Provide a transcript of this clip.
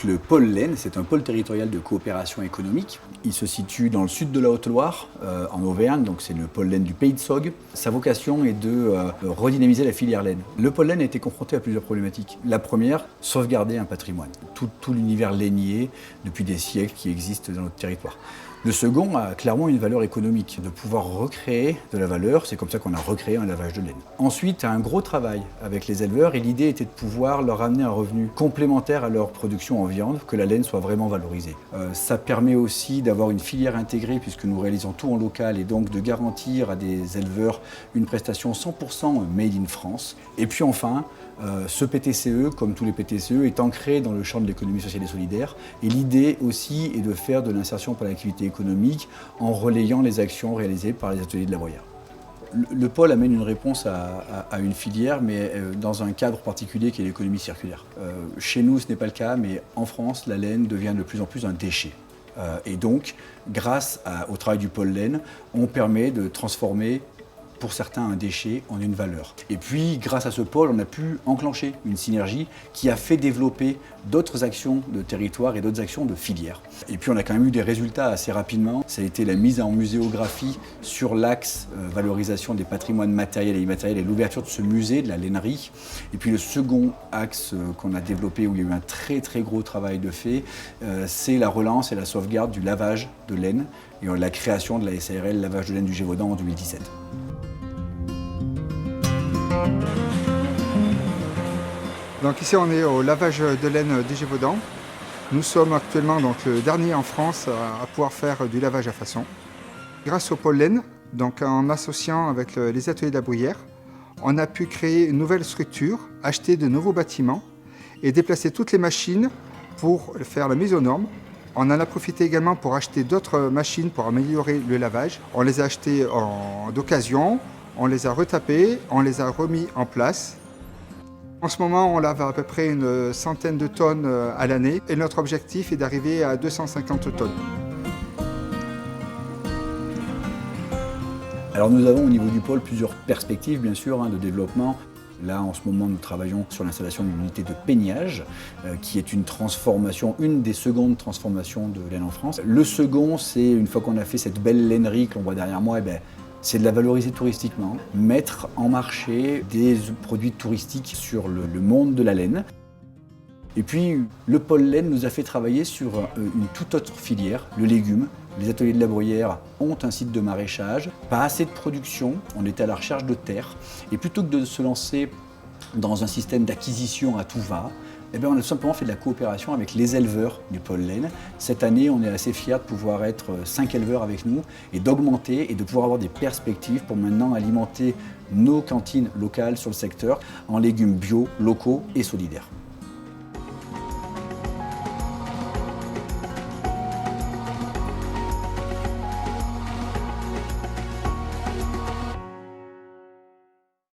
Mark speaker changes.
Speaker 1: Le pôle laine, c'est un pôle territorial de coopération économique. Il se situe dans le sud de la Haute-Loire, en Auvergne, donc c'est le pôle laine du Pays de Sauge. Sa vocation est de redynamiser la filière laine. Le pôle laine a été confronté à plusieurs problématiques. La première, sauvegarder un patrimoine, tout l'univers lainier depuis des siècles qui existe dans notre territoire. Le second a clairement une valeur économique, de pouvoir recréer de la valeur, c'est comme ça qu'on a recréé un lavage de laine. Ensuite, un gros travail avec les éleveurs et l'idée était de pouvoir leur amener un revenu complémentaire à leur production en viande, que la laine soit vraiment valorisée. Ça permet aussi d'avoir une filière intégrée puisque nous réalisons tout en local et donc de garantir à des éleveurs une prestation 100% made in France. Et puis enfin, ce PTCE, comme tous les PTCE, est ancré dans le champ de l'économie sociale et solidaire. Et l'idée aussi est de faire de l'insertion par l'activité économique en relayant les actions réalisées par les ateliers de la Bruyère. Le pôle amène une réponse à une filière, mais dans un cadre particulier qui est l'économie circulaire. Chez nous, ce n'est pas le cas, mais en France, la laine devient de plus en plus un déchet. Et donc, grâce au travail du pôle laine, on permet de transformer pour certains un déchet en une valeur. Et puis, grâce à ce pôle, on a pu enclencher une synergie qui a fait développer d'autres actions de territoire et d'autres actions de filière. Et puis, on a quand même eu des résultats assez rapidement. Ça a été la mise en muséographie sur l'axe valorisation des patrimoines matériels et immatériels et l'ouverture de ce musée de la lainerie. Et puis, le second axe qu'on a développé, où il y a eu un très gros travail de fait, c'est la relance et la sauvegarde du lavage de laine et la création de la SARL lavage de laine du Gévaudan en 2017.
Speaker 2: Donc ici on est au lavage de laine du Gévaudan. Nous sommes actuellement donc le dernier en France à pouvoir faire du lavage à façon. Grâce au pôle laine, donc en associant avec les ateliers de la Bruyère, on a pu créer une nouvelle structure, acheter de nouveaux bâtiments et déplacer toutes les machines pour faire la mise aux normes. On en a profité également pour acheter d'autres machines pour améliorer le lavage. On les a achetées d'occasion. On les a retapés, on les a remis en place. En ce moment, on lave à peu près une centaine de tonnes à l'année et notre objectif est d'arriver à 250 tonnes.
Speaker 1: Alors nous avons au niveau du pôle plusieurs perspectives bien sûr de développement. Là, en ce moment, nous travaillons sur l'installation d'une unité de peignage qui est une transformation, une des secondes transformations de laine en France. Le second, c'est une fois qu'on a fait cette belle lainerie que l'on voit derrière moi, c'est de la valoriser touristiquement, mettre en marché des produits touristiques sur le monde de la laine. Et puis, le pôle laine nous a fait travailler sur une toute autre filière, le légume. Les ateliers de la Bruyère ont un site de maraîchage, pas assez de production, on était à la recherche de terre. Et plutôt que de se lancer dans un système d'acquisition à tout va, on a tout simplement fait de la coopération avec les éleveurs du pôle laine. Cette année, on est assez fiers de pouvoir être 5 éleveurs avec nous et d'augmenter et de pouvoir avoir des perspectives pour maintenant alimenter nos cantines locales sur le secteur en légumes bio, locaux et solidaires.